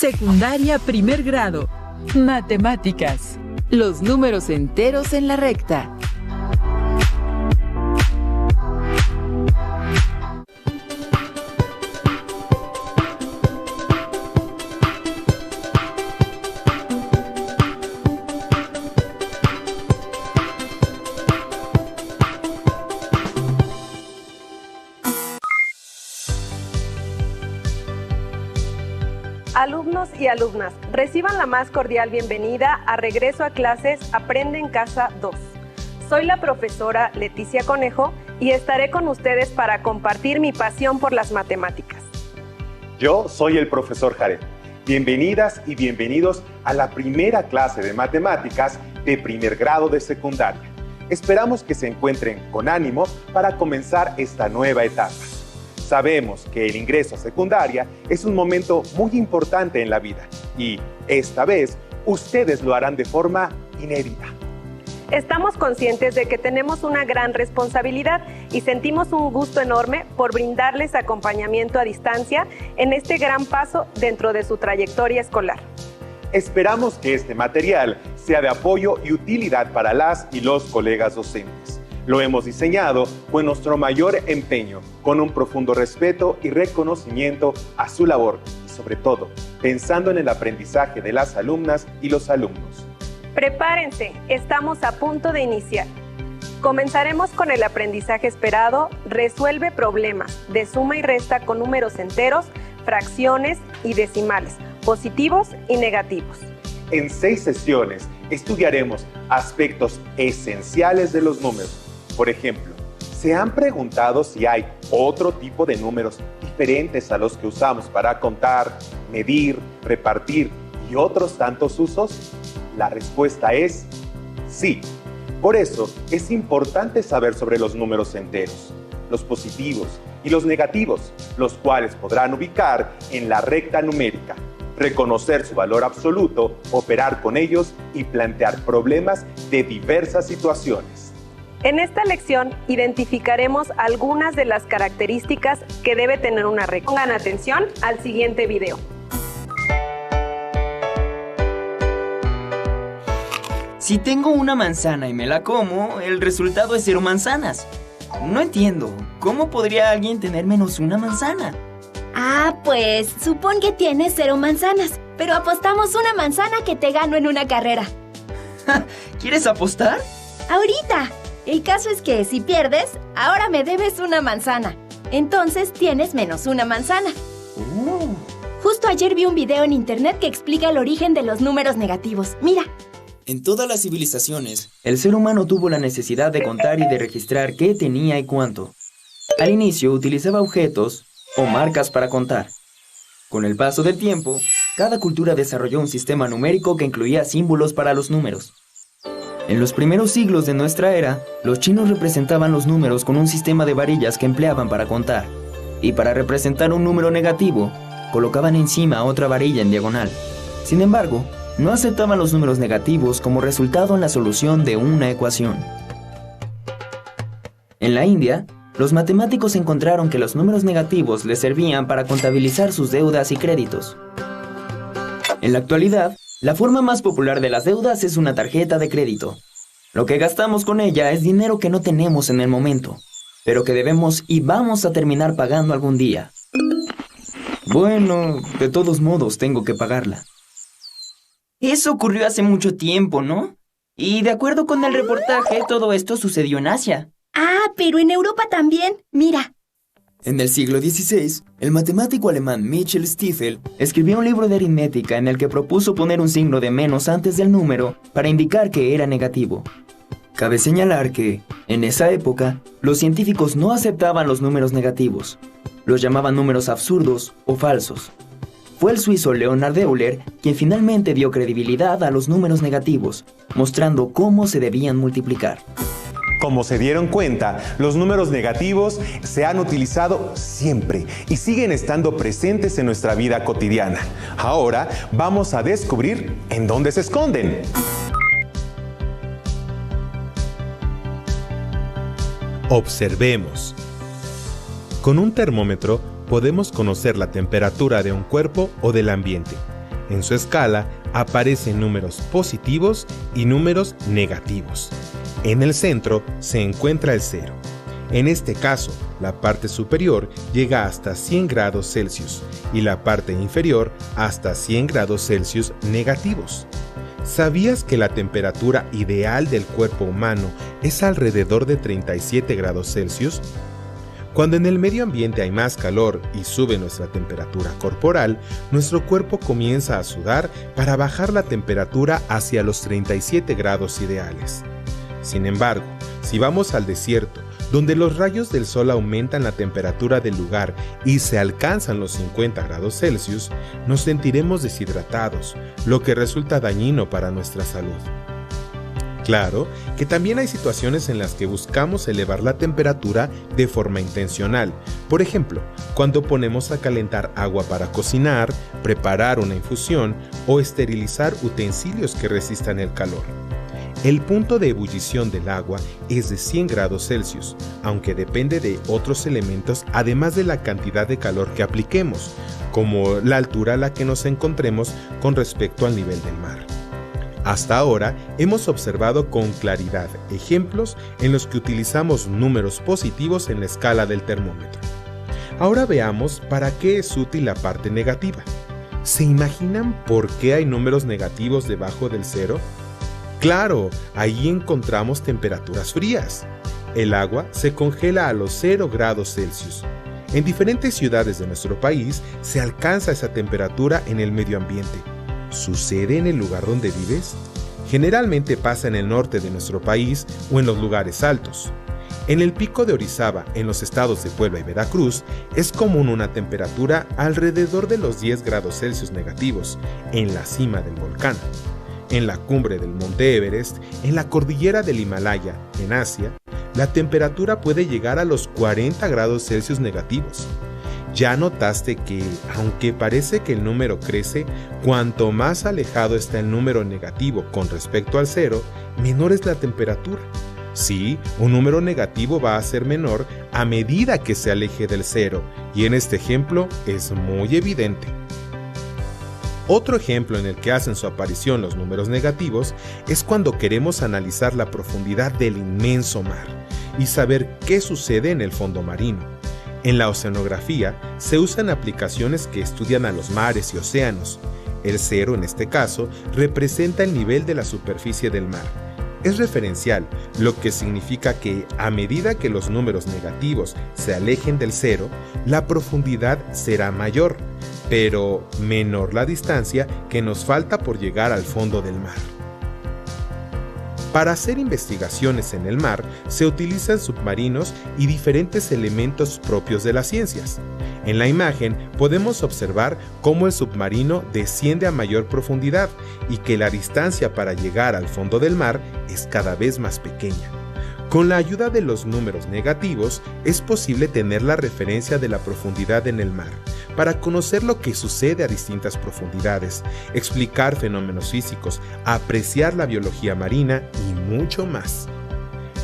Secundaria primer grado. Matemáticas. Los números enteros en la recta. Alumnos y alumnas, reciban la más cordial bienvenida a Regreso a Clases Aprende en Casa 2. Soy la profesora Leticia Conejo y estaré con ustedes para compartir mi pasión por las matemáticas. Yo soy el profesor Jared. Bienvenidas y bienvenidos a la primera clase de matemáticas de primer grado de secundaria. Esperamos que se encuentren con ánimo para comenzar esta nueva etapa. Sabemos que el ingreso a secundaria es un momento muy importante en la vida y, esta vez, ustedes lo harán de forma inédita. Estamos conscientes de que tenemos una gran responsabilidad y sentimos un gusto enorme por brindarles acompañamiento a distancia en este gran paso dentro de su trayectoria escolar. Esperamos que este material sea de apoyo y utilidad para las y los colegas docentes. Lo hemos diseñado con nuestro mayor empeño, con un profundo respeto y reconocimiento a su labor y, sobre todo, pensando en el aprendizaje de las alumnas y los alumnos. Prepárense, estamos a punto de iniciar. Comenzaremos con el aprendizaje esperado. Resuelve problemas de suma y resta con números enteros, fracciones y decimales, positivos y negativos. En 6 sesiones estudiaremos aspectos esenciales de los números. Por ejemplo, ¿se han preguntado si hay otro tipo de números diferentes a los que usamos para contar, medir, repartir y otros tantos usos? La respuesta es sí. Por eso es importante saber sobre los números enteros, los positivos y los negativos, los cuales podrán ubicar en la recta numérica, reconocer su valor absoluto, operar con ellos y plantear problemas de diversas situaciones. En esta lección identificaremos algunas de las características que debe tener una recta. Pongan atención al siguiente video. Si tengo una manzana y me la como, el resultado es 0 manzanas. No entiendo, ¿cómo podría alguien tener menos una manzana? Ah, pues, supón que tienes 0 manzanas, pero apostamos una manzana que te gano en una carrera. ¿Quieres apostar? ¡Ahorita! El caso es que si pierdes, ahora me debes una manzana. Entonces tienes menos una manzana. Justo ayer vi un video en internet que explica el origen de los números negativos. Mira. En todas las civilizaciones, el ser humano tuvo la necesidad de contar y de registrar qué tenía y cuánto. Al inicio utilizaba objetos o marcas para contar. Con el paso del tiempo, cada cultura desarrolló un sistema numérico que incluía símbolos para los números. En los primeros siglos de nuestra era, los chinos representaban los números con un sistema de varillas que empleaban para contar. Y para representar un número negativo, colocaban encima otra varilla en diagonal. Sin embargo, no aceptaban los números negativos como resultado en la solución de una ecuación. En la India, los matemáticos encontraron que los números negativos les servían para contabilizar sus deudas y créditos. En la actualidad, la forma más popular de las deudas es una tarjeta de crédito. Lo que gastamos con ella es dinero que no tenemos en el momento, pero que debemos y vamos a terminar pagando algún día. Bueno, de todos modos tengo que pagarla. Eso ocurrió hace mucho tiempo, ¿no? Y de acuerdo con el reportaje, todo esto sucedió en Asia. Ah, pero en Europa también. Mira. En el siglo XVI, el matemático alemán Michel Stiefel escribió un libro de aritmética en el que propuso poner un signo de menos antes del número para indicar que era negativo. Cabe señalar que, en esa época, los científicos no aceptaban los números negativos. Los llamaban números absurdos o falsos. Fue el suizo Leonhard Euler quien finalmente dio credibilidad a los números negativos, mostrando cómo se debían multiplicar. Como se dieron cuenta, los números negativos se han utilizado siempre y siguen estando presentes en nuestra vida cotidiana. Ahora vamos a descubrir en dónde se esconden. Observemos. Con un termómetro podemos conocer la temperatura de un cuerpo o del ambiente. En su escala aparecen números positivos y números negativos. En el centro se encuentra el 0. En este caso, la parte superior llega hasta 100 grados Celsius y la parte inferior hasta 100 grados Celsius negativos. ¿Sabías que la temperatura ideal del cuerpo humano es alrededor de 37 grados Celsius? Cuando en el medio ambiente hay más calor y sube nuestra temperatura corporal, nuestro cuerpo comienza a sudar para bajar la temperatura hacia los 37 grados ideales. Sin embargo, si vamos al desierto, donde los rayos del sol aumentan la temperatura del lugar y se alcanzan los 50 grados Celsius, nos sentiremos deshidratados, lo que resulta dañino para nuestra salud. Claro que también hay situaciones en las que buscamos elevar la temperatura de forma intencional. Por ejemplo, cuando ponemos a calentar agua para cocinar, preparar una infusión o esterilizar utensilios que resistan el calor. El punto de ebullición del agua es de 100 grados Celsius, aunque depende de otros elementos además de la cantidad de calor que apliquemos, como la altura a la que nos encontremos con respecto al nivel del mar. Hasta ahora hemos observado con claridad ejemplos en los que utilizamos números positivos en la escala del termómetro. Ahora veamos para qué es útil la parte negativa. ¿Se imaginan por qué hay números negativos debajo del 0? Claro, ahí encontramos temperaturas frías. El agua se congela a los 0 grados Celsius. En diferentes ciudades de nuestro país se alcanza esa temperatura en el medio ambiente. ¿Sucede en el lugar donde vives? Generalmente pasa en el norte de nuestro país o en los lugares altos. En el pico de Orizaba, en los estados de Puebla y Veracruz, es común una temperatura alrededor de los 10 grados Celsius negativos en la cima del volcán. En la cumbre del Monte Everest, en la cordillera del Himalaya, en Asia, la temperatura puede llegar a los 40 grados Celsius negativos. ¿Ya notaste que, aunque parece que el número crece, cuanto más alejado está el número negativo con respecto al 0, menor es la temperatura? Sí, un número negativo va a ser menor a medida que se aleje del 0, y en este ejemplo es muy evidente. Otro ejemplo en el que hacen su aparición los números negativos es cuando queremos analizar la profundidad del inmenso mar y saber qué sucede en el fondo marino. En la oceanografía se usan aplicaciones que estudian a los mares y océanos. El 0, en este caso, representa el nivel de la superficie del mar. Es referencial, lo que significa que a medida que los números negativos se alejen del 0, la profundidad será mayor, pero menor la distancia que nos falta por llegar al fondo del mar. Para hacer investigaciones en el mar se utilizan submarinos y diferentes elementos propios de las ciencias. En la imagen podemos observar cómo el submarino desciende a mayor profundidad y que la distancia para llegar al fondo del mar es cada vez más pequeña. Con la ayuda de los números negativos es posible tener la referencia de la profundidad en el mar, para conocer lo que sucede a distintas profundidades, explicar fenómenos físicos, apreciar la biología marina y mucho más.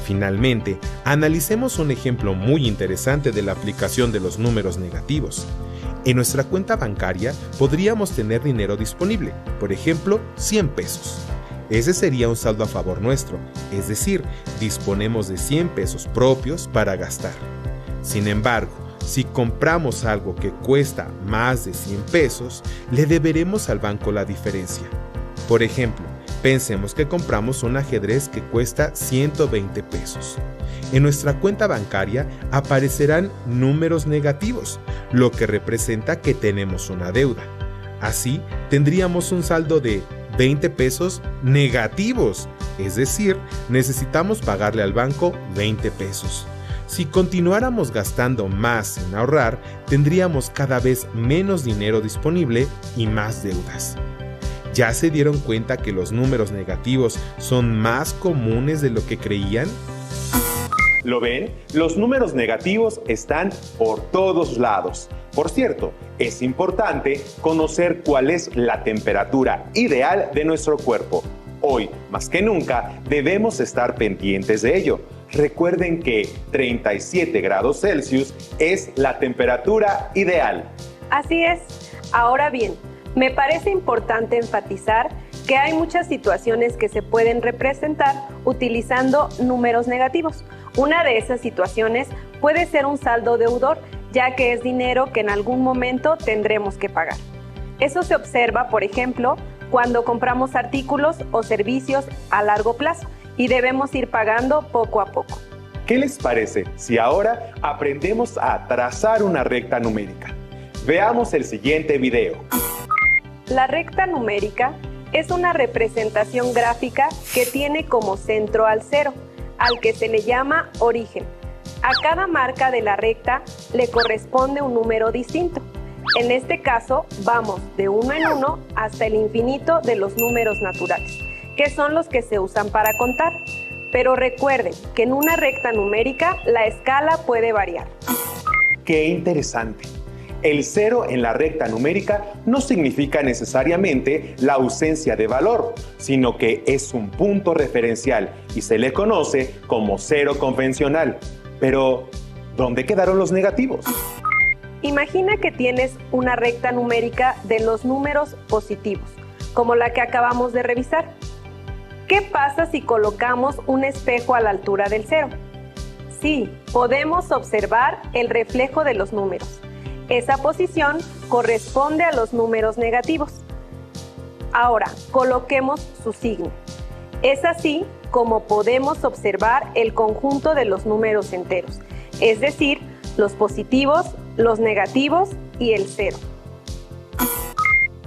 Finalmente, analicemos un ejemplo muy interesante de la aplicación de los números negativos. En nuestra cuenta bancaria podríamos tener dinero disponible, por ejemplo, 100 pesos. Ese sería un saldo a favor nuestro, es decir, disponemos de 100 pesos propios para gastar. Sin embargo, si compramos algo que cuesta más de 100 pesos, le deberemos al banco la diferencia. Por ejemplo, pensemos que compramos un ajedrez que cuesta 120 pesos. En nuestra cuenta bancaria aparecerán números negativos, lo que representa que tenemos una deuda. Así, tendríamos un saldo de 20 pesos negativos, es decir, necesitamos pagarle al banco 20 pesos. Si continuáramos gastando más sin ahorrar, tendríamos cada vez menos dinero disponible y más deudas. ¿Ya se dieron cuenta que los números negativos son más comunes de lo que creían? ¿Lo ven? Los números negativos están por todos lados. Por cierto, es importante conocer cuál es la temperatura ideal de nuestro cuerpo. Hoy, más que nunca, debemos estar pendientes de ello. Recuerden que 37 grados Celsius es la temperatura ideal. Así es. Ahora bien, Me parece importante enfatizar que hay muchas situaciones que se pueden representar utilizando números negativos. Una de esas situaciones puede ser un saldo deudor, ya que es dinero que en algún momento tendremos que pagar. Eso se observa, por ejemplo, cuando compramos artículos o servicios a largo plazo y debemos ir pagando poco a poco. ¿Qué les parece si ahora aprendemos a trazar una recta numérica? Veamos el siguiente video. La recta numérica es una representación gráfica que tiene como centro al cero, al que se le llama origen. A cada marca de la recta le corresponde un número distinto. En este caso, vamos de 1 en 1 hasta el infinito de los números naturales, que son los que se usan para contar. Pero recuerden que en una recta numérica la escala puede variar. ¡Qué interesante! El cero en la recta numérica no significa necesariamente la ausencia de valor, sino que es un punto referencial y se le conoce como cero convencional. Pero, ¿dónde quedaron los negativos? Imagina que tienes una recta numérica de los números positivos, como la que acabamos de revisar. ¿Qué pasa si colocamos un espejo a la altura del cero? Sí, podemos observar el reflejo de los números. Esa posición corresponde a los números negativos. Ahora, coloquemos su signo. Es así como podemos observar el conjunto de los números enteros, es decir, los positivos, los negativos y el cero.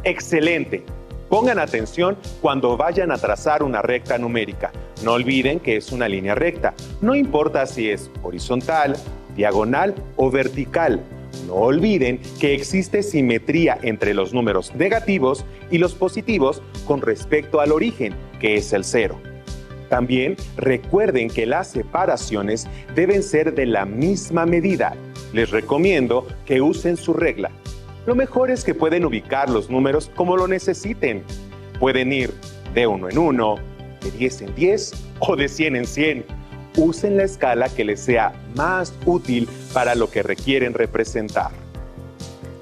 ¡Excelente! Pongan atención cuando vayan a trazar una recta numérica. No olviden que es una línea recta. No importa si es horizontal, diagonal o vertical. No olviden que existe simetría entre los números negativos y los positivos con respecto al origen, que es el cero. También recuerden que las separaciones deben ser de la misma medida. Les recomiendo que usen su regla. Lo mejor es que pueden ubicar los números como lo necesiten. Pueden ir de 1 en 1, de 10 en 10 o de 100 en 100. Usen la escala que les sea más útil para lo que requieren representar.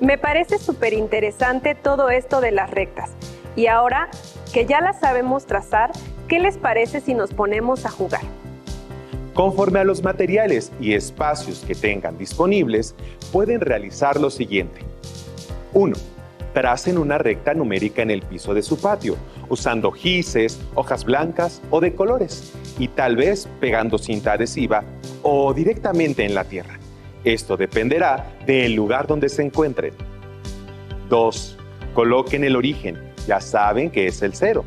Me parece súper interesante todo esto de las rectas. Y ahora que ya las sabemos trazar, ¿qué les parece si nos ponemos a jugar? Conforme a los materiales y espacios que tengan disponibles, pueden realizar lo siguiente. 1. Tracen una recta numérica en el piso de su patio, usando gises, hojas blancas o de colores, y tal vez pegando cinta adhesiva o directamente en la tierra. Esto dependerá del lugar donde se encuentren. 2. Coloquen el origen, ya saben que es el cero.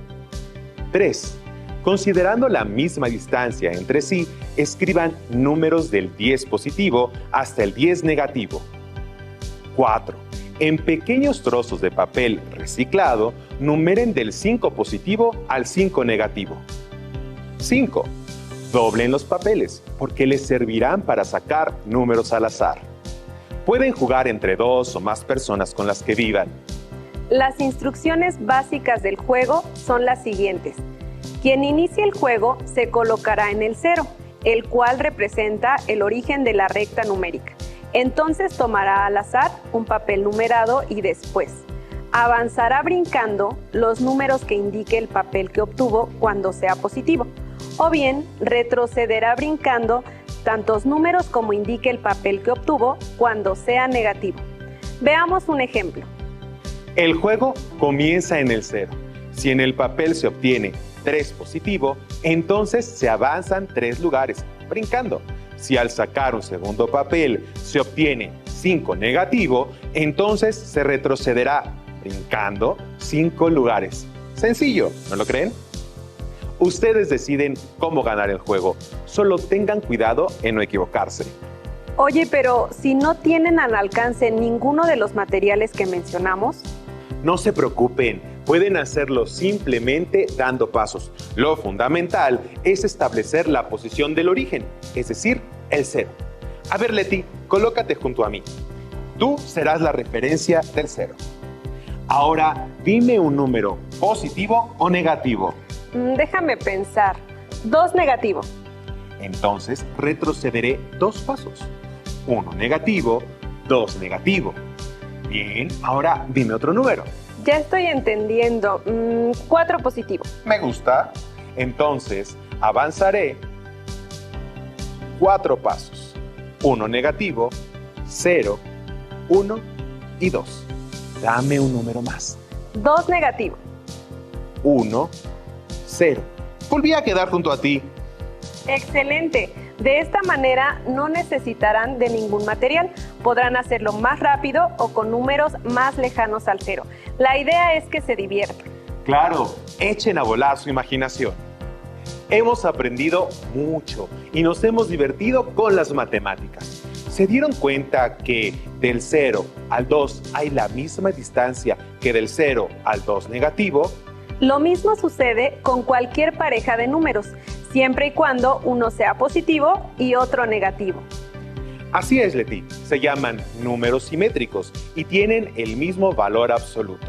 3. Considerando la misma distancia entre sí, escriban números del 10 positivo hasta el 10 negativo. 4. En pequeños trozos de papel reciclado, numeren del 5 positivo al 5 negativo. 5. Doblen los papeles, porque les servirán para sacar números al azar. Pueden jugar entre 2 o más personas con las que vivan. Las instrucciones básicas del juego son las siguientes. Quien inicie el juego se colocará en el 0, el cual representa el origen de la recta numérica. Entonces tomará al azar un papel numerado y después avanzará brincando los números que indique el papel que obtuvo cuando sea positivo, o bien retrocederá brincando tantos números como indique el papel que obtuvo cuando sea negativo. Veamos un ejemplo. El juego comienza en el 0. Si en el papel se obtiene 3 positivo, entonces se avanzan 3 lugares, brincando. Si al sacar un segundo papel se obtiene 5 negativo, entonces se retrocederá, brincando 5 lugares. Sencillo, ¿no lo creen? Ustedes deciden cómo ganar el juego. Solo tengan cuidado en no equivocarse. Oye, pero si no tienen al alcance ninguno de los materiales que mencionamos. No se preocupen, pueden hacerlo simplemente dando pasos. Lo fundamental es establecer la posición del origen, es decir, el 0. A ver, Leti, colócate junto a mí. Tú serás la referencia del 0. Ahora, dime un número, positivo o negativo. Déjame pensar. 2 negativo. Entonces, retrocederé 2 pasos. 1 negativo, 2 negativo. Bien, ahora dime otro número. Ya estoy entendiendo. 4 positivo. Me gusta. Entonces, avanzaré 4 pasos. 1 negativo, 0, 1 y 2. Dame un número más. 2 negativo. 1, 0. Volví a quedar junto a ti. Excelente. De esta manera no necesitarán de ningún material. Podrán hacerlo más rápido o con números más lejanos al 0. La idea es que se diviertan. Claro, echen a volar su imaginación. Hemos aprendido mucho y nos hemos divertido con las matemáticas. ¿Se dieron cuenta que del 0 al 2 hay la misma distancia que del 0 al 2 negativo? Lo mismo sucede con cualquier pareja de números, siempre y cuando uno sea positivo y otro negativo. Así es, Leti. Se llaman números simétricos y tienen el mismo valor absoluto.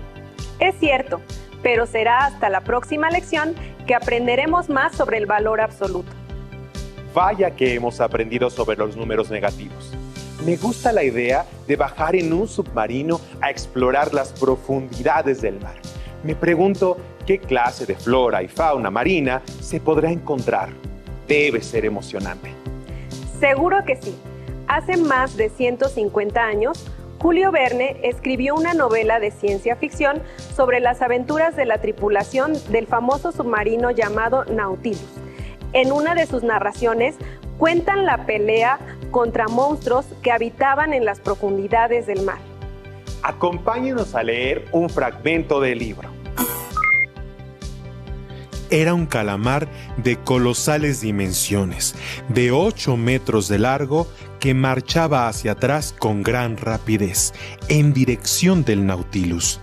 Es cierto, pero será hasta la próxima lección que aprenderemos más sobre el valor absoluto. Vaya que hemos aprendido sobre los números negativos. Me gusta la idea de bajar en un submarino a explorar las profundidades del mar. Me pregunto qué clase de flora y fauna marina se podrá encontrar. Debe ser emocionante. Seguro que sí. Hace más de 150 años, Julio Verne escribió una novela de ciencia ficción sobre las aventuras de la tripulación del famoso submarino llamado Nautilus. En una de sus narraciones cuentan la pelea contra monstruos que habitaban en las profundidades del mar. Acompáñenos a leer un fragmento del libro. Era un calamar de colosales dimensiones, de 8 metros de largo, que marchaba hacia atrás con gran rapidez, en dirección del Nautilus.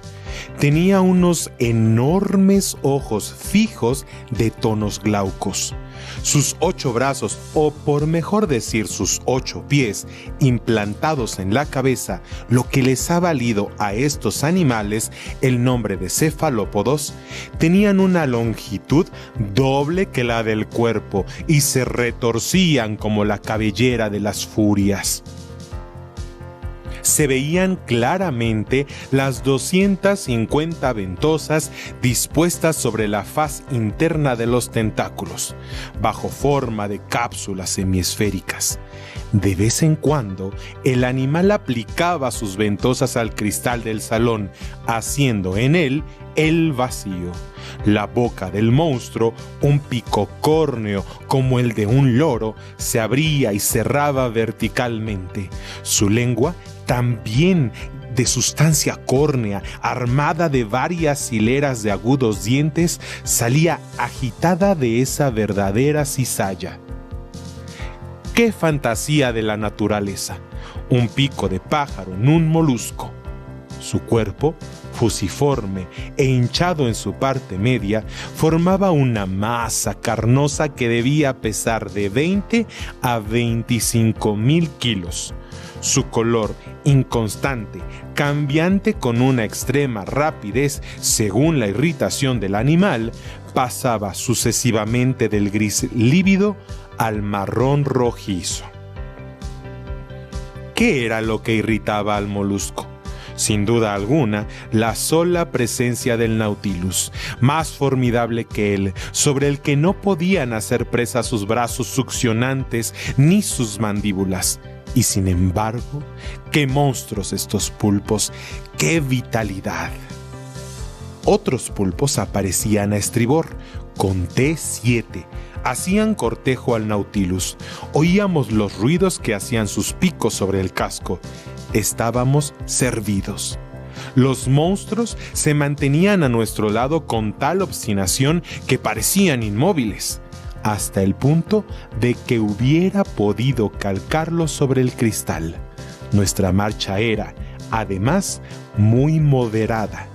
Tenía unos enormes ojos fijos de tonos glaucos. Sus 8 brazos, o por mejor decir sus 8 pies, implantados en la cabeza, lo que les ha valido a estos animales el nombre de cefalópodos, tenían una longitud doble que la del cuerpo y se retorcían como la cabellera de las furias. Se veían claramente las 250 ventosas dispuestas sobre la faz interna de los tentáculos, bajo forma de cápsulas semiesféricas. De vez en cuando, el animal aplicaba sus ventosas al cristal del salón, haciendo en él el vacío. La boca del monstruo, un pico córneo como el de un loro, se abría y cerraba verticalmente. Su lengua, también de sustancia córnea, armada de varias hileras de agudos dientes, salía agitada de esa verdadera cizalla. ¡Qué fantasía de la naturaleza! Un pico de pájaro en un molusco. Su cuerpo, fusiforme e hinchado en su parte media, formaba una masa carnosa que debía pesar de 20 a 25,000 kilos. Su color, inconstante, cambiante con una extrema rapidez según la irritación del animal, pasaba sucesivamente del gris lívido al marrón rojizo. ¿Qué era lo que irritaba al molusco? Sin duda alguna, la sola presencia del Nautilus, más formidable que él, sobre el que no podían hacer presa sus brazos succionantes ni sus mandíbulas. Y sin embargo, ¡qué monstruos estos pulpos! ¡Qué vitalidad! Otros pulpos aparecían a estribor, conté 7. Hacían cortejo al Nautilus. Oíamos los ruidos que hacían sus picos sobre el casco. Estábamos servidos. Los monstruos se mantenían a nuestro lado con tal obstinación que parecían inmóviles, hasta el punto de que hubiera podido calcarlos sobre el cristal. Nuestra marcha era, además, muy moderada.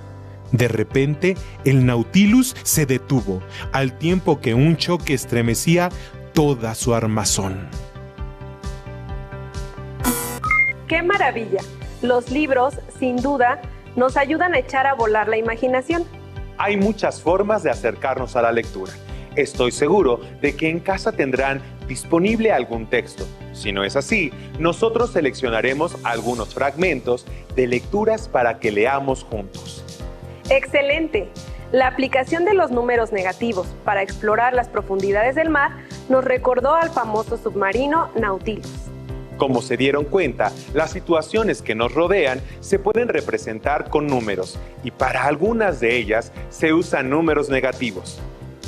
De repente, el Nautilus se detuvo, al tiempo que un choque estremecía toda su armazón. ¡Qué maravilla! Los libros, sin duda, nos ayudan a echar a volar la imaginación. Hay muchas formas de acercarnos a la lectura. Estoy seguro de que en casa tendrán disponible algún texto. Si no es así, nosotros seleccionaremos algunos fragmentos de lecturas para que leamos juntos. ¡Excelente! La aplicación de los números negativos para explorar las profundidades del mar nos recordó al famoso submarino Nautilus. Como se dieron cuenta, las situaciones que nos rodean se pueden representar con números y para algunas de ellas se usan números negativos.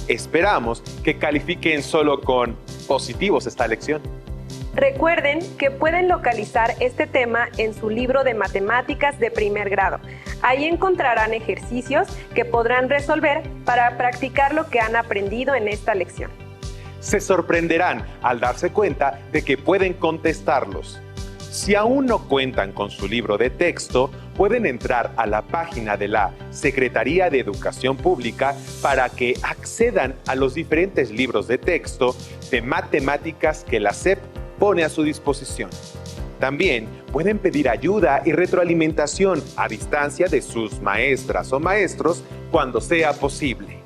Esperamos que califiquen solo con positivos esta lección. Recuerden que pueden localizar este tema en su libro de matemáticas de primer grado. Ahí encontrarán ejercicios que podrán resolver para practicar lo que han aprendido en esta lección. Se sorprenderán al darse cuenta de que pueden contestarlos. Si aún no cuentan con su libro de texto, pueden entrar a la página de la Secretaría de Educación Pública para que accedan a los diferentes libros de texto de matemáticas que la SEP pone a su disposición. También pueden pedir ayuda y retroalimentación a distancia de sus maestras o maestros cuando sea posible.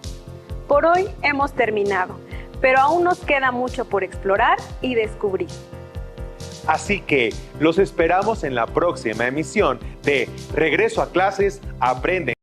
Por hoy hemos terminado, pero aún nos queda mucho por explorar y descubrir. Así que los esperamos en la próxima emisión de Regreso a Clases, Aprende.